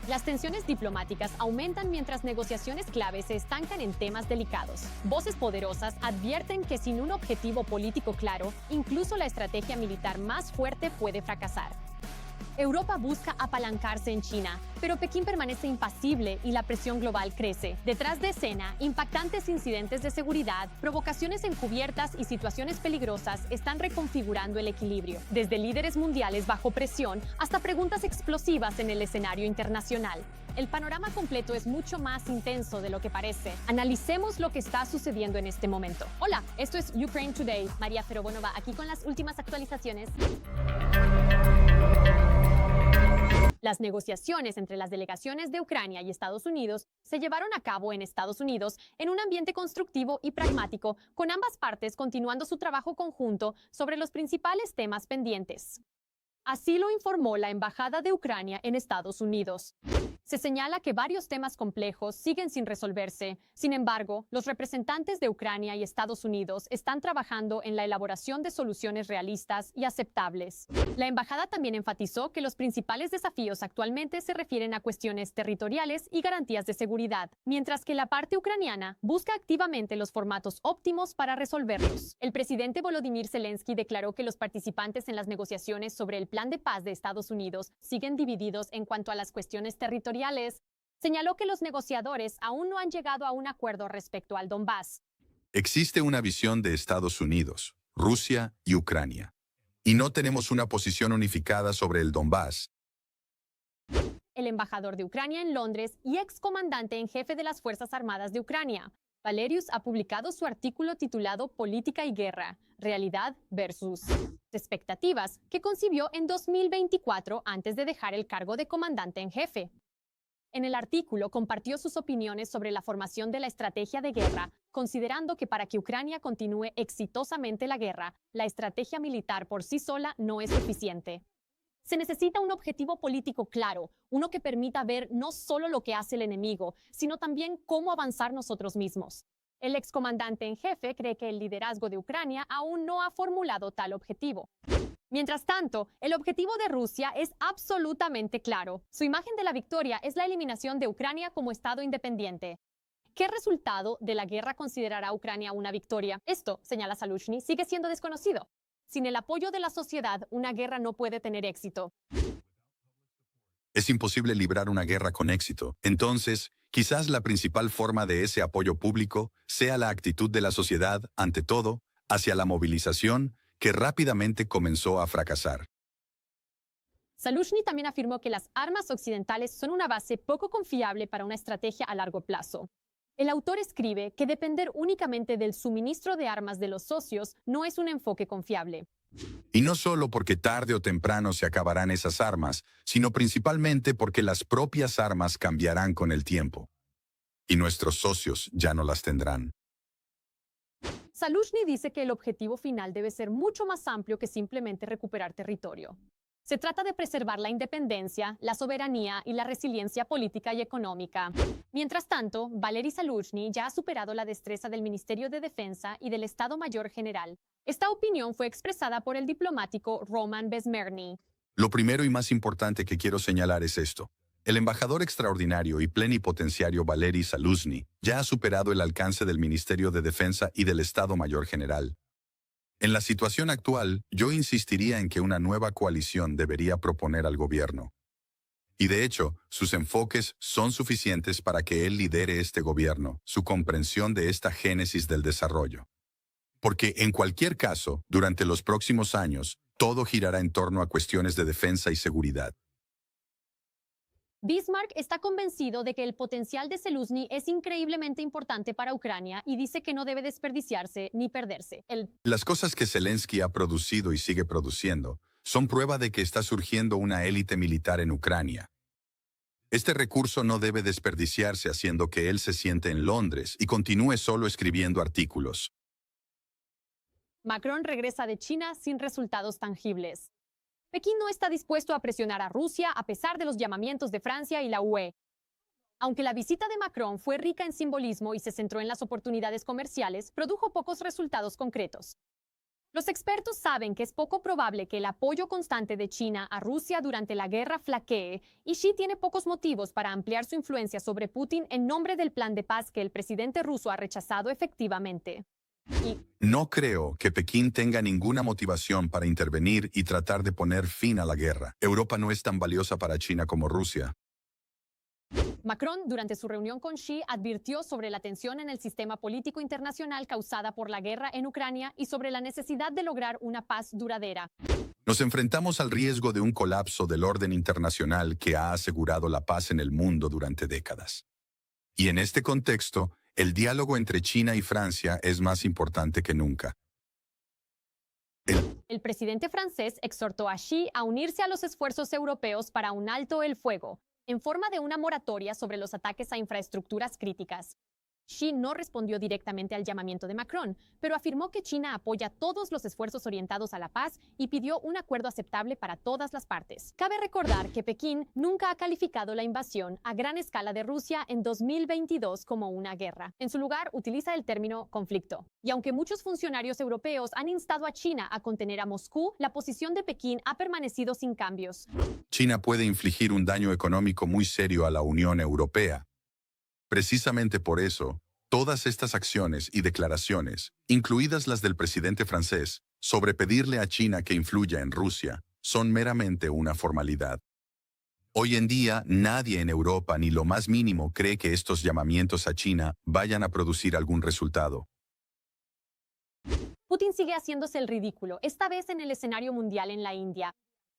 Las tensiones diplomáticas aumentan mientras negociaciones clave se estancan en temas delicados. Voces poderosas advierten que sin un objetivo político claro, incluso la estrategia militar más fuerte puede fracasar. Europa busca apalancarse en China, pero Pekín permanece impasible y la presión global crece. Detrás de escena, impactantes incidentes de seguridad, provocaciones encubiertas y situaciones peligrosas están reconfigurando el equilibrio, desde líderes mundiales bajo presión hasta preguntas explosivas en el escenario internacional. El panorama completo es mucho más intenso de lo que parece. Analicemos lo que está sucediendo en este momento. Hola, esto es Ukraine Today. María Ferobonova aquí con las últimas actualizaciones. Las negociaciones entre las delegaciones de Ucrania y Estados Unidos se llevaron a cabo en Estados Unidos en un ambiente constructivo y pragmático, con ambas partes continuando su trabajo conjunto sobre los principales temas pendientes. Así lo informó la Embajada de Ucrania en Estados Unidos. Se señala que varios temas complejos siguen sin resolverse. Sin embargo, los representantes de Ucrania y Estados Unidos están trabajando en la elaboración de soluciones realistas y aceptables. La embajada también enfatizó que los principales desafíos actualmente se refieren a cuestiones territoriales y garantías de seguridad, mientras que la parte ucraniana busca activamente los formatos óptimos para resolverlos. El presidente Volodymyr Zelensky declaró que los participantes en las negociaciones sobre el plan de paz de Estados Unidos siguen divididos en cuanto a las cuestiones territoriales. Señaló que los negociadores aún no han llegado a un acuerdo respecto al Donbass. Existe una visión de Estados Unidos, Rusia y Ucrania. Y no tenemos una posición unificada sobre el Donbass. El embajador de Ucrania en Londres y excomandante en jefe de las Fuerzas Armadas de Ucrania, Valerius, ha publicado su artículo titulado Política y Guerra, Realidad versus Expectativas, que concibió en 2024 antes de dejar el cargo de comandante en jefe. En el artículo compartió sus opiniones sobre la formación de la estrategia de guerra, considerando que para que Ucrania continúe exitosamente la guerra, la estrategia militar por sí sola no es suficiente. Se necesita un objetivo político claro, uno que permita ver no solo lo que hace el enemigo, sino también cómo avanzar nosotros mismos. El excomandante en jefe cree que el liderazgo de Ucrania aún no ha formulado tal objetivo. Mientras tanto, el objetivo de Rusia es absolutamente claro. Su imagen de la victoria es la eliminación de Ucrania como Estado independiente. ¿Qué resultado de la guerra considerará Ucrania una victoria? Esto, señala Zaluzhny, sigue siendo desconocido. Sin el apoyo de la sociedad, una guerra no puede tener éxito. Es imposible librar una guerra con éxito. Entonces, quizás la principal forma de ese apoyo público sea la actitud de la sociedad, ante todo, hacia la movilización, que rápidamente comenzó a fracasar. Zaluzhny también afirmó que las armas occidentales son una base poco confiable para una estrategia a largo plazo. El autor escribe que depender únicamente del suministro de armas de los socios no es un enfoque confiable. Y no solo porque tarde o temprano se acabarán esas armas, sino principalmente porque las propias armas cambiarán con el tiempo. Y nuestros socios ya no las tendrán. Zaluzhny dice que el objetivo final debe ser mucho más amplio que simplemente recuperar territorio. Se trata de preservar la independencia, la soberanía y la resiliencia política y económica. Mientras tanto, Valery Zaluzhny ya ha superado la destreza del Ministerio de Defensa y del Estado Mayor General. Esta opinión fue expresada por el diplomático Roman Bezmerny. Lo primero y más importante que quiero señalar es esto. El embajador extraordinario y plenipotenciario Valery Zaluzhny ya ha superado el alcance del Ministerio de Defensa y del Estado Mayor General. En la situación actual, yo insistiría en que una nueva coalición debería proponer al gobierno. Y de hecho, sus enfoques son suficientes para que él lidere este gobierno, su comprensión de esta génesis del desarrollo. Porque, en cualquier caso, durante los próximos años, todo girará en torno a cuestiones de defensa y seguridad. Bismarck está convencido de que el potencial de Zaluzhny es increíblemente importante para Ucrania y dice que no debe desperdiciarse ni perderse. Las cosas que Zelensky ha producido y sigue produciendo son prueba de que está surgiendo una élite militar en Ucrania. Este recurso no debe desperdiciarse haciendo que él se siente en Londres y continúe solo escribiendo artículos. Macron regresa de China sin resultados tangibles. Pekín no está dispuesto a presionar a Rusia a pesar de los llamamientos de Francia y la UE. Aunque la visita de Macron fue rica en simbolismo y se centró en las oportunidades comerciales, produjo pocos resultados concretos. Los expertos saben que es poco probable que el apoyo constante de China a Rusia durante la guerra flaquee, y Xi tiene pocos motivos para ampliar su influencia sobre Putin en nombre del plan de paz que el presidente ruso ha rechazado efectivamente. No creo que Pekín tenga ninguna motivación para intervenir y tratar de poner fin a la guerra. Europa no es tan valiosa para China como Rusia. Macron, durante su reunión con Xi, advirtió sobre la tensión en el sistema político internacional causada por la guerra en Ucrania y sobre la necesidad de lograr una paz duradera. Nos enfrentamos al riesgo de un colapso del orden internacional que ha asegurado la paz en el mundo durante décadas. Y en este contexto, el diálogo entre China y Francia es más importante que nunca. El presidente francés exhortó a Xi a unirse a los esfuerzos europeos para un alto el fuego, en forma de una moratoria sobre los ataques a infraestructuras críticas. Xi no respondió directamente al llamamiento de Macron, pero afirmó que China apoya todos los esfuerzos orientados a la paz y pidió un acuerdo aceptable para todas las partes. Cabe recordar que Pekín nunca ha calificado la invasión a gran escala de Rusia en 2022 como una guerra. En su lugar, utiliza el término conflicto. Y aunque muchos funcionarios europeos han instado a China a contener a Moscú, la posición de Pekín ha permanecido sin cambios. China puede infligir un daño económico muy serio a la Unión Europea. Precisamente por eso, todas estas acciones y declaraciones, incluidas las del presidente francés, sobre pedirle a China que influya en Rusia, son meramente una formalidad. Hoy en día, nadie en Europa ni lo más mínimo cree que estos llamamientos a China vayan a producir algún resultado. Putin sigue haciéndose el ridículo, esta vez en el escenario mundial en la India.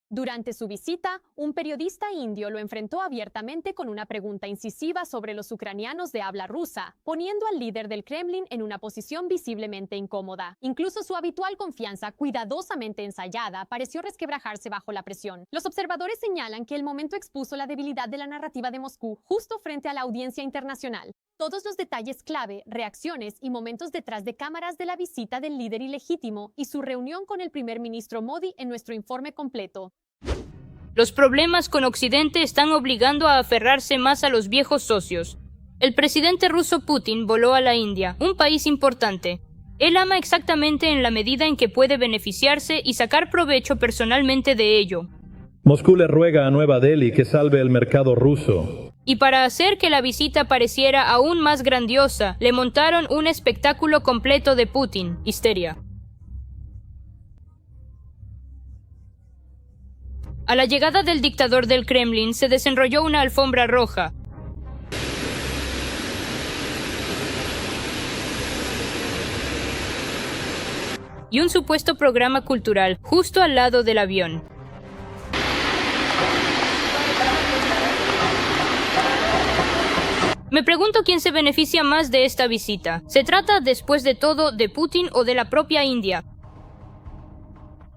Durante su visita, un periodista indio lo enfrentó abiertamente con una pregunta incisiva sobre los ucranianos de habla rusa, poniendo al líder del Kremlin en una posición visiblemente incómoda. Incluso su habitual confianza, cuidadosamente ensayada, pareció resquebrajarse bajo la presión. Los observadores señalan que el momento expuso la debilidad de la narrativa de Moscú justo frente a la audiencia internacional. Todos los detalles clave, reacciones y momentos detrás de cámaras de la visita del líder ilegítimo y su reunión con el primer ministro Modi en nuestro informe completo. Los problemas con Occidente están obligando a aferrarse más a los viejos socios. El presidente ruso Putin voló a la India, un país importante. Él ama exactamente en la medida en que puede beneficiarse y sacar provecho personalmente de ello. Moscú le ruega a Nueva Delhi que salve el mercado ruso. Y para hacer que la visita pareciera aún más grandiosa, le montaron un espectáculo completo de Putin, histeria. A la llegada del dictador del Kremlin se desenrolló una alfombra roja. Y un supuesto programa cultural justo al lado del avión. Me pregunto quién se beneficia más de esta visita. ¿Se trata, después de todo, de Putin o de la propia India?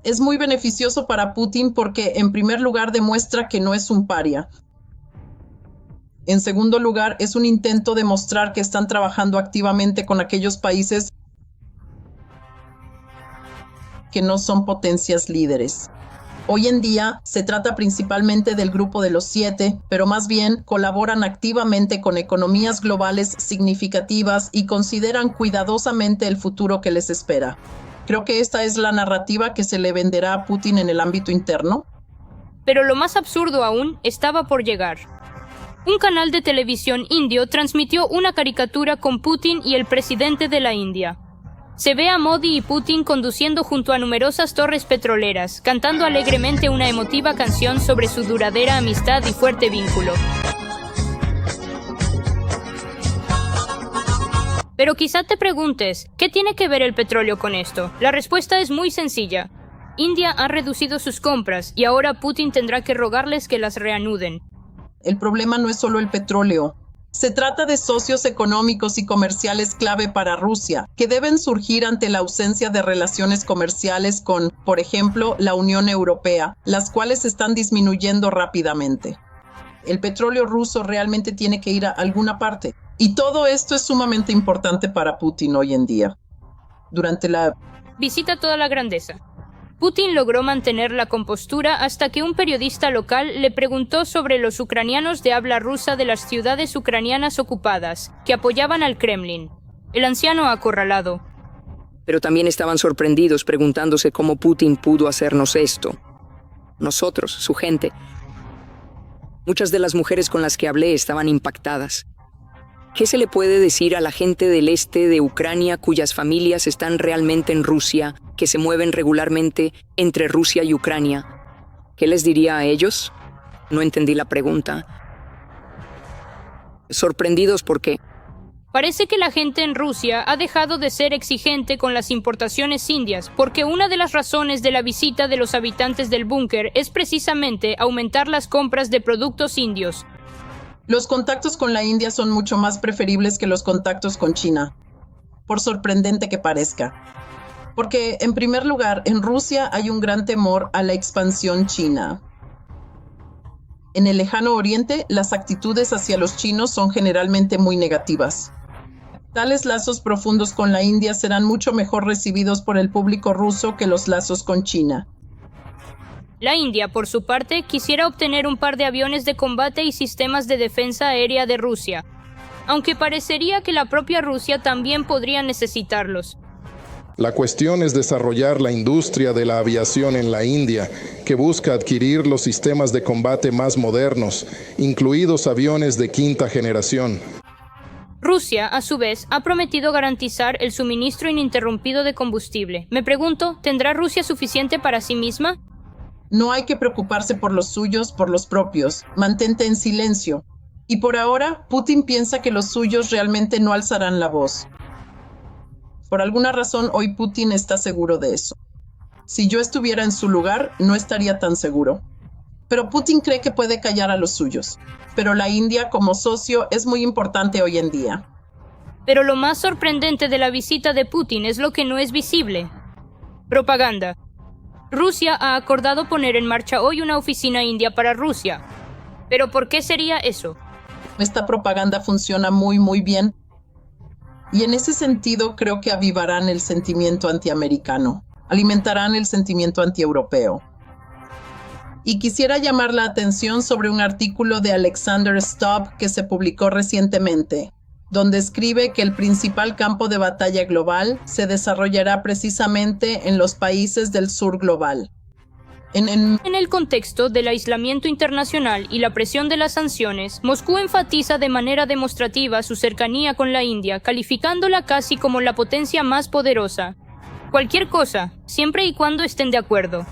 Es muy beneficioso para Putin porque, en primer lugar, demuestra que no es un paria. En segundo lugar, es un intento de mostrar que están trabajando activamente con aquellos países que no son potencias líderes. Hoy en día se trata principalmente del grupo de los 7, pero más bien colaboran activamente con economías globales significativas y consideran cuidadosamente el futuro que les espera. Creo que esta es la narrativa que se le venderá a Putin en el ámbito interno. Pero lo más absurdo aún estaba por llegar. Un canal de televisión indio transmitió una caricatura con Putin y el presidente de la India. Se ve a Modi y Putin conduciendo junto a numerosas torres petroleras, cantando alegremente una emotiva canción sobre su duradera amistad y fuerte vínculo. Pero quizá te preguntes, ¿qué tiene que ver el petróleo con esto? La respuesta es muy sencilla. India ha reducido sus compras y ahora Putin tendrá que rogarles que las reanuden. El problema no es solo el petróleo. Se trata de socios económicos y comerciales clave para Rusia, que deben surgir ante la ausencia de relaciones comerciales con, por ejemplo, la Unión Europea, las cuales están disminuyendo rápidamente. El petróleo ruso realmente tiene que ir a alguna parte. Y todo esto es sumamente importante para Putin hoy en día. Durante la visita toda la grandeza. Putin logró mantener la compostura hasta que un periodista local le preguntó sobre los ucranianos de habla rusa de las ciudades ucranianas ocupadas, que apoyaban al Kremlin. El anciano acorralado. pero también estaban sorprendidos preguntándose cómo Putin pudo hacernos esto. Nosotros, su gente. Muchas de las mujeres con las que hablé estaban impactadas. ¿Qué se le puede decir a la gente del este de Ucrania cuyas familias están realmente en Rusia, que se mueven regularmente entre Rusia y Ucrania? ¿Qué les diría a ellos? No entendí la pregunta. Sorprendidos porque Parece que la gente en Rusia ha dejado de ser exigente con las importaciones indias, porque una de las razones de la visita de los habitantes del búnker es precisamente aumentar las compras de productos indios. Los contactos con la India son mucho más preferibles que los contactos con China, por sorprendente que parezca. Porque, en primer lugar, en Rusia hay un gran temor a la expansión china. En el lejano oriente, las actitudes hacia los chinos son generalmente muy negativas. Tales lazos profundos con la India serán mucho mejor recibidos por el público ruso que los lazos con China. La India, por su parte, quisiera obtener un par de aviones de combate y sistemas de defensa aérea de Rusia, aunque parecería que la propia Rusia también podría necesitarlos. La cuestión es desarrollar la industria de la aviación en la India, que busca adquirir los sistemas de combate más modernos, incluidos aviones de quinta generación. Rusia, a su vez, ha prometido garantizar el suministro ininterrumpido de combustible. Me pregunto, ¿tendrá Rusia suficiente para sí misma? No hay que preocuparse por los suyos, por los propios. Mantente en silencio. Y por ahora, Putin piensa que los suyos realmente no alzarán la voz. Por alguna razón, hoy Putin está seguro de eso. Si yo estuviera en su lugar, no estaría tan seguro. Pero Putin cree que puede callar a los suyos. Pero la India, como socio, es muy importante hoy en día. Pero lo más sorprendente de la visita de Putin es lo que no es visible. Propaganda. Rusia ha acordado poner en marcha hoy una oficina india para Rusia. ¿Pero por qué sería eso? Esta propaganda funciona muy bien. Y en ese sentido creo que avivarán el sentimiento antiamericano, alimentarán el sentimiento antieuropeo. Y quisiera llamar la atención sobre un artículo de Alexander Stubb que se publicó recientemente, donde escribe que el principal campo de batalla global se desarrollará precisamente en los países del sur global. En el contexto del aislamiento internacional y la presión de las sanciones, Moscú enfatiza de manera demostrativa su cercanía con la India, calificándola casi como la potencia más poderosa. Cualquier cosa, siempre y cuando estén de acuerdo.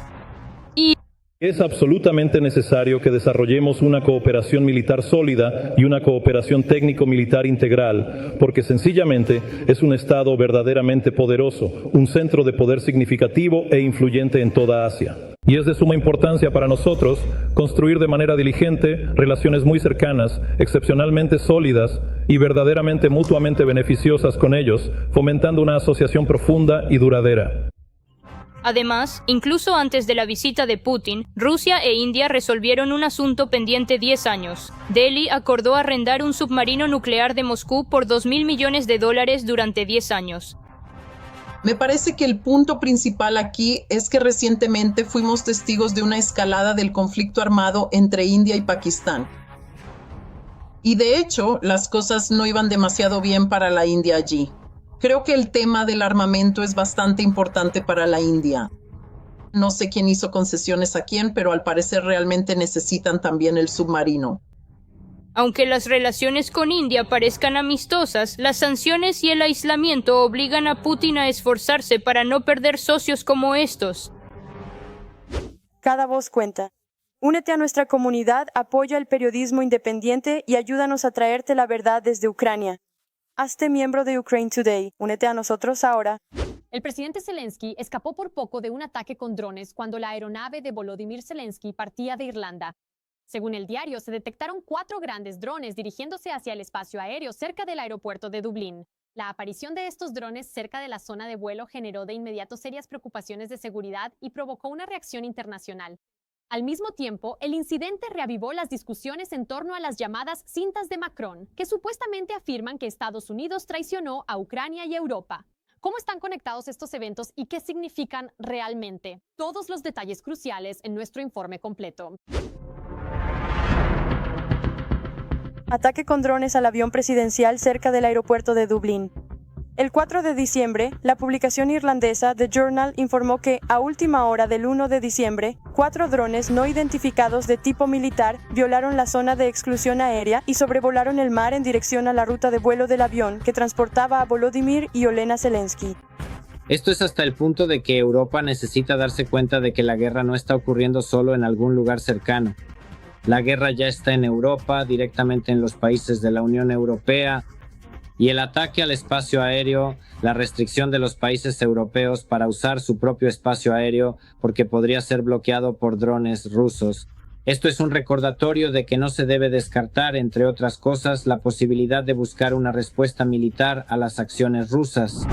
Es absolutamente necesario que desarrollemos una cooperación militar sólida y una cooperación técnico-militar integral, porque sencillamente es un Estado verdaderamente poderoso, un centro de poder significativo e influyente en toda Asia. Y es de suma importancia para nosotros construir de manera diligente relaciones muy cercanas, excepcionalmente sólidas y verdaderamente mutuamente beneficiosas con ellos, fomentando una asociación profunda y duradera. Además, incluso antes de la visita de Putin, Rusia e India resolvieron un asunto pendiente 10 años. Delhi acordó arrendar un submarino nuclear de Moscú por $2.000 millones durante 10 años. Me parece que el punto principal aquí es que recientemente fuimos testigos de una escalada del conflicto armado entre India y Pakistán. Y de hecho, las cosas no iban demasiado bien para la India allí. Creo que el tema del armamento es bastante importante para la India. No sé quién hizo concesiones a quién, pero al parecer realmente necesitan también el submarino. Aunque las relaciones con India parezcan amistosas, las sanciones y el aislamiento obligan a Putin a esforzarse para no perder socios como estos. Cada voz cuenta. Únete a nuestra comunidad, apoya el periodismo independiente y ayúdanos a traerte la verdad desde Ucrania. Hazte miembro de Ukraine Today. Únete a nosotros ahora. El presidente Zelensky escapó por poco de un ataque con drones cuando la aeronave de Volodymyr Zelensky partía de Irlanda. Según el diario, se detectaron 4 grandes drones dirigiéndose hacia el espacio aéreo cerca del aeropuerto de Dublín. La aparición de estos drones cerca de la zona de vuelo generó de inmediato serias preocupaciones de seguridad y provocó una reacción internacional. Al mismo tiempo, el incidente reavivó las discusiones en torno a las llamadas cintas de Macron, que supuestamente afirman que Estados Unidos traicionó a Ucrania y Europa. ¿Cómo están conectados estos eventos y qué significan realmente? Todos los detalles cruciales en nuestro informe completo. Ataque con drones al avión presidencial cerca del aeropuerto de Dublín. El 4 de diciembre, la publicación irlandesa The Journal informó que, a última hora del 1 de diciembre, 4 drones no identificados de tipo militar violaron la zona de exclusión aérea y sobrevolaron el mar en dirección a la ruta de vuelo del avión que transportaba a Volodymyr y Olena Zelensky. Esto es hasta el punto de que Europa necesita darse cuenta de que la guerra no está ocurriendo solo en algún lugar cercano. La guerra ya está en Europa, directamente en los países de la Unión Europea, y el ataque al espacio aéreo, la restricción de los países europeos para usar su propio espacio aéreo porque podría ser bloqueado por drones rusos. Esto es un recordatorio de que no se debe descartar, entre otras cosas, la posibilidad de buscar una respuesta militar a las acciones rusas.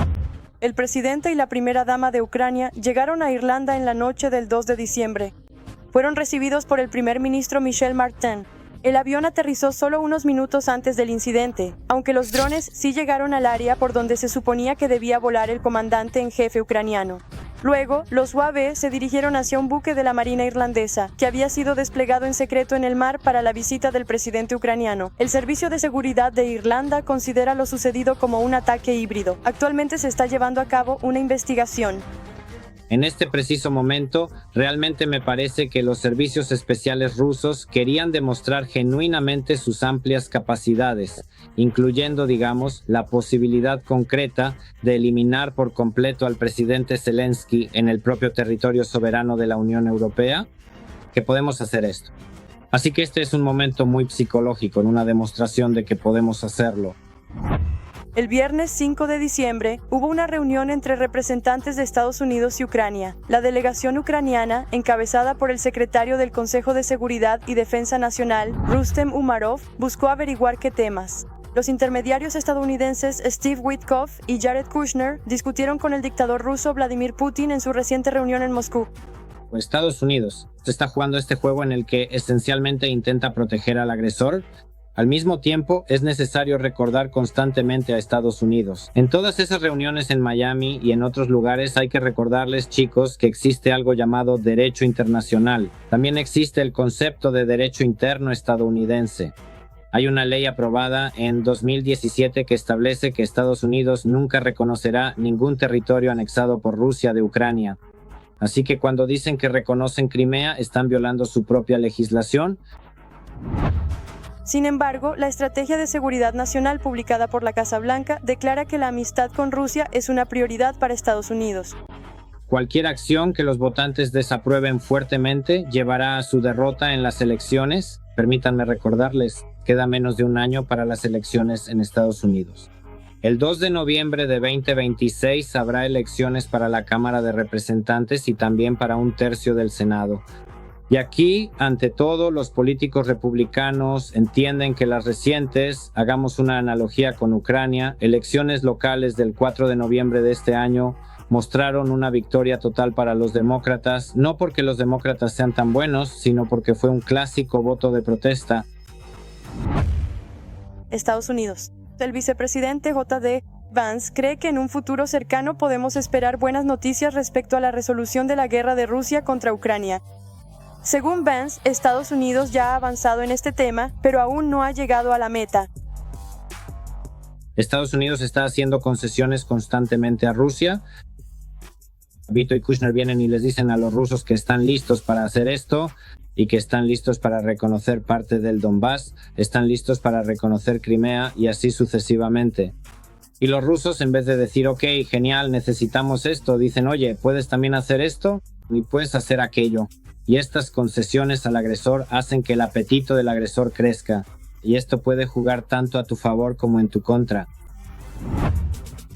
El presidente y la primera dama de Ucrania llegaron a Irlanda en la noche del 2 de diciembre. Fueron recibidos por el primer ministro Michel Martin. El avión aterrizó solo unos minutos antes del incidente, aunque los drones sí llegaron al área por donde se suponía que debía volar el comandante en jefe ucraniano. Luego, los UAV se dirigieron hacia un buque de la Marina irlandesa, que había sido desplegado en secreto en el mar para la visita del presidente ucraniano. El Servicio de Seguridad de Irlanda considera lo sucedido como un ataque híbrido. Actualmente se está llevando a cabo una investigación. En este preciso momento, realmente me parece que los servicios especiales rusos querían demostrar genuinamente sus amplias capacidades, incluyendo, digamos, la posibilidad concreta de eliminar por completo al presidente Zelensky en el propio territorio soberano de la Unión Europea, que podemos hacer esto. Así que este es un momento muy psicológico, una demostración de que podemos hacerlo. El viernes 5 de diciembre hubo una reunión entre representantes de Estados Unidos y Ucrania. La delegación ucraniana, encabezada por el secretario del Consejo de Seguridad y Defensa Nacional, Rustem Umarov, buscó averiguar qué temas. Los intermediarios estadounidenses Steve Witkoff y Jared Kushner discutieron con el dictador ruso Vladimir Putin en su reciente reunión en Moscú. Estados Unidos se está jugando este juego en el que esencialmente intenta proteger al agresor. Al mismo tiempo, es necesario recordar constantemente a Estados Unidos. En todas esas reuniones en Miami y en otros lugares hay que recordarles, chicos, que existe algo llamado derecho internacional. También existe el concepto de derecho interno estadounidense. Hay una ley aprobada en 2017 que establece que Estados Unidos nunca reconocerá ningún territorio anexado por Rusia de Ucrania. Así que cuando dicen que reconocen Crimea, están violando su propia legislación. Sin embargo, la Estrategia de Seguridad Nacional publicada por la Casa Blanca declara que la amistad con Rusia es una prioridad para Estados Unidos. Cualquier acción que los votantes desaprueben fuertemente llevará a su derrota en las elecciones. Permítanme recordarles, queda menos de un año para las elecciones en Estados Unidos. El 2 de noviembre de 2026 habrá elecciones para la Cámara de Representantes y también para un tercio del Senado. Y aquí, ante todo, los políticos republicanos entienden que las recientes, hagamos una analogía con Ucrania, elecciones locales del 4 de noviembre de este año mostraron una victoria total para los demócratas, no porque los demócratas sean tan buenos, sino porque fue un clásico voto de protesta. Estados Unidos. El vicepresidente J.D. Vance cree que en un futuro cercano podemos esperar buenas noticias respecto a la resolución de la guerra de Rusia contra Ucrania. Según Vance, Estados Unidos ya ha avanzado en este tema, pero aún no ha llegado a la meta. Estados Unidos está haciendo concesiones constantemente a Rusia. Vito y Kushner vienen y les dicen a los rusos que están listos para hacer esto y que están listos para reconocer parte del Donbass, están listos para reconocer Crimea y así sucesivamente. Y los rusos, en vez de decir, ok, genial, necesitamos esto, dicen, oye, ¿puedes también hacer esto? Y puedes hacer aquello. Y estas concesiones al agresor hacen que el apetito del agresor crezca. Y esto puede jugar tanto a tu favor como en tu contra.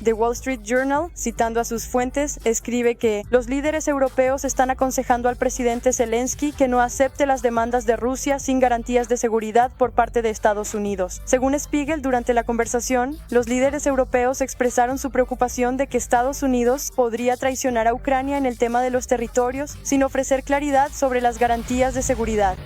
The Wall Street Journal, citando a sus fuentes, escribe que los líderes europeos están aconsejando al presidente Zelensky que no acepte las demandas de Rusia sin garantías de seguridad por parte de Estados Unidos. Según Spiegel, durante la conversación, los líderes europeos expresaron su preocupación de que Estados Unidos podría traicionar a Ucrania en el tema de los territorios sin ofrecer claridad sobre las garantías de seguridad.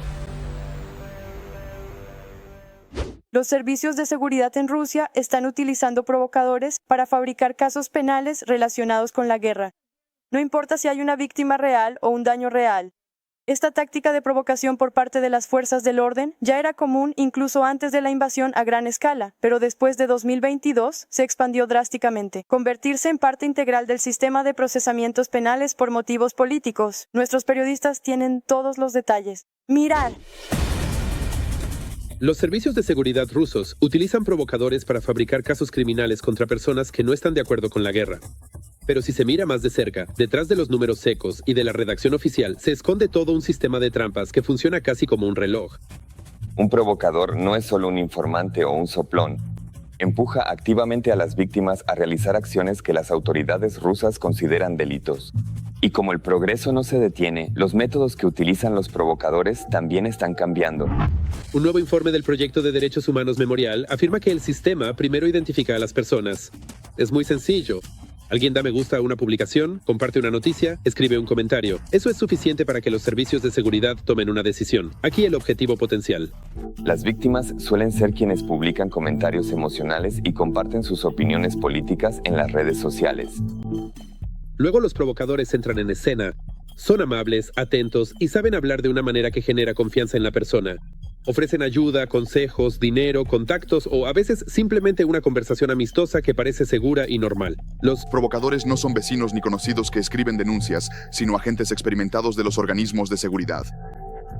Los servicios de seguridad en Rusia están utilizando provocadores para fabricar casos penales relacionados con la guerra. No importa si hay una víctima real o un daño real. Esta táctica de provocación por parte de las fuerzas del orden ya era común incluso antes de la invasión a gran escala, pero después de 2022 se expandió drásticamente. Convertirse en parte integral del sistema de procesamientos penales por motivos políticos. Nuestros periodistas tienen todos los detalles. Mirar. Los servicios de seguridad rusos utilizan provocadores para fabricar casos criminales contra personas que no están de acuerdo con la guerra. Pero si se mira más de cerca, detrás de los números secos y de la redacción oficial se esconde todo un sistema de trampas que funciona casi como un reloj. Un provocador no es solo un informante o un soplón. Empuja activamente a las víctimas a realizar acciones que las autoridades rusas consideran delitos. Y como el progreso no se detiene, los métodos que utilizan los provocadores también están cambiando. Un nuevo informe del Proyecto de Derechos Humanos Memorial afirma que el sistema primero identifica a las personas. Es muy sencillo. Alguien da me gusta a una publicación, comparte una noticia, escribe un comentario. Eso es suficiente para que los servicios de seguridad tomen una decisión. Aquí el objetivo potencial. Las víctimas suelen ser quienes publican comentarios emocionales y comparten sus opiniones políticas en las redes sociales. Luego los provocadores entran en escena. Son amables, atentos y saben hablar de una manera que genera confianza en la persona. Ofrecen ayuda, consejos, dinero, contactos o a veces simplemente una conversación amistosa que parece segura y normal. Los provocadores no son vecinos ni conocidos que escriben denuncias, sino agentes experimentados de los organismos de seguridad.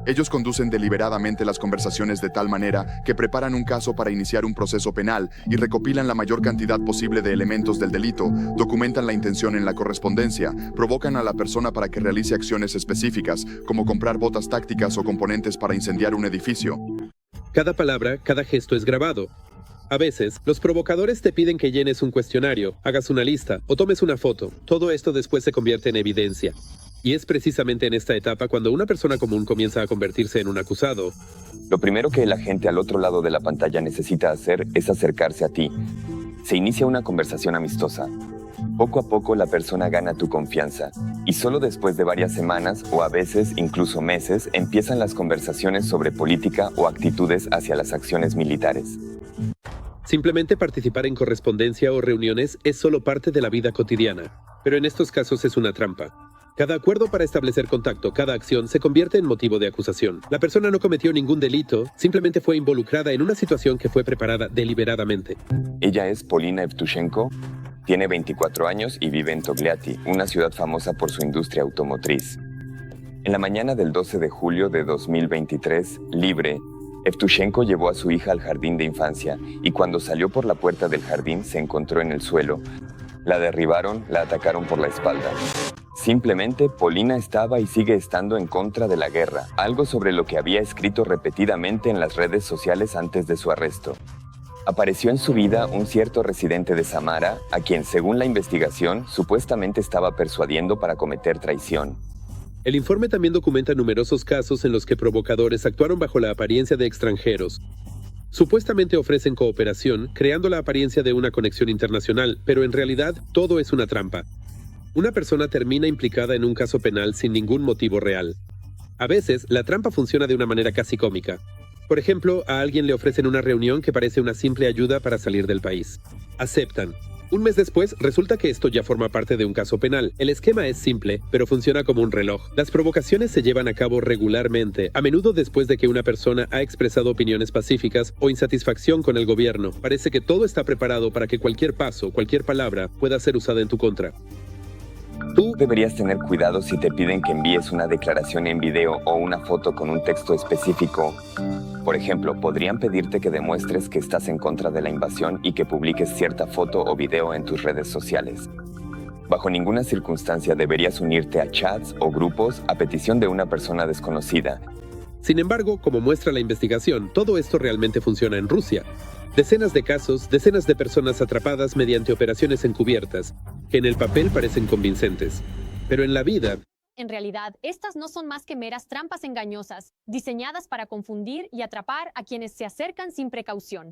Ellos conducen deliberadamente las conversaciones de tal manera que preparan un caso para iniciar un proceso penal y recopilan la mayor cantidad posible de elementos del delito, documentan la intención en la correspondencia, provocan a la persona para que realice acciones específicas, como comprar botas tácticas o componentes para incendiar un edificio. Cada palabra, cada gesto es grabado. A veces, los provocadores te piden que llenes un cuestionario, hagas una lista o tomes una foto. Todo esto después se convierte en evidencia. Y es precisamente en esta etapa cuando una persona común comienza a convertirse en un acusado. Lo primero que el agente al otro lado de la pantalla necesita hacer es acercarse a ti. Se inicia una conversación amistosa. Poco a poco la persona gana tu confianza. Y solo después de varias semanas, o a veces incluso meses, empiezan las conversaciones sobre política o actitudes hacia las acciones militares. Simplemente participar en correspondencia o reuniones es solo parte de la vida cotidiana. Pero en estos casos es una trampa. Cada acuerdo para establecer contacto, cada acción, se convierte en motivo de acusación. La persona no cometió ningún delito, simplemente fue involucrada en una situación que fue preparada deliberadamente. Ella es Polina Evtushenko, tiene 24 años y vive en Togliatti, una ciudad famosa por su industria automotriz. En la mañana del 12 de julio de 2023, libre, Evtushenko llevó a su hija al jardín de infancia y cuando salió por la puerta del jardín se encontró en el suelo. La derribaron, la atacaron por la espalda. Simplemente, Polina estaba y sigue estando en contra de la guerra, algo sobre lo que había escrito repetidamente en las redes sociales antes de su arresto. Apareció en su vida un cierto residente de Samara, a quien, según la investigación, supuestamente estaba persuadiendo para cometer traición. El informe también documenta numerosos casos en los que provocadores actuaron bajo la apariencia de extranjeros. Supuestamente ofrecen cooperación, creando la apariencia de una conexión internacional, pero en realidad todo es una trampa. Una persona termina implicada en un caso penal sin ningún motivo real. A veces, la trampa funciona de una manera casi cómica. Por ejemplo, a alguien le ofrecen una reunión que parece una simple ayuda para salir del país. Aceptan. Un mes después, resulta que esto ya forma parte de un caso penal. El esquema es simple, pero funciona como un reloj. Las provocaciones se llevan a cabo regularmente, a menudo después de que una persona ha expresado opiniones pacíficas o insatisfacción con el gobierno. Parece que todo está preparado para que cualquier paso, cualquier palabra, pueda ser usada en tu contra. Tú deberías tener cuidado si te piden que envíes una declaración en video o una foto con un texto específico. Por ejemplo, podrían pedirte que demuestres que estás en contra de la invasión y que publiques cierta foto o video en tus redes sociales. Bajo ninguna circunstancia deberías unirte a chats o grupos a petición de una persona desconocida. Sin embargo, como muestra la investigación, todo esto realmente funciona en Rusia. Decenas de casos, decenas de personas atrapadas mediante operaciones encubiertas, que en el papel parecen convincentes. Pero en la vida... En realidad, estas no son más que meras trampas engañosas, diseñadas para confundir y atrapar a quienes se acercan sin precaución.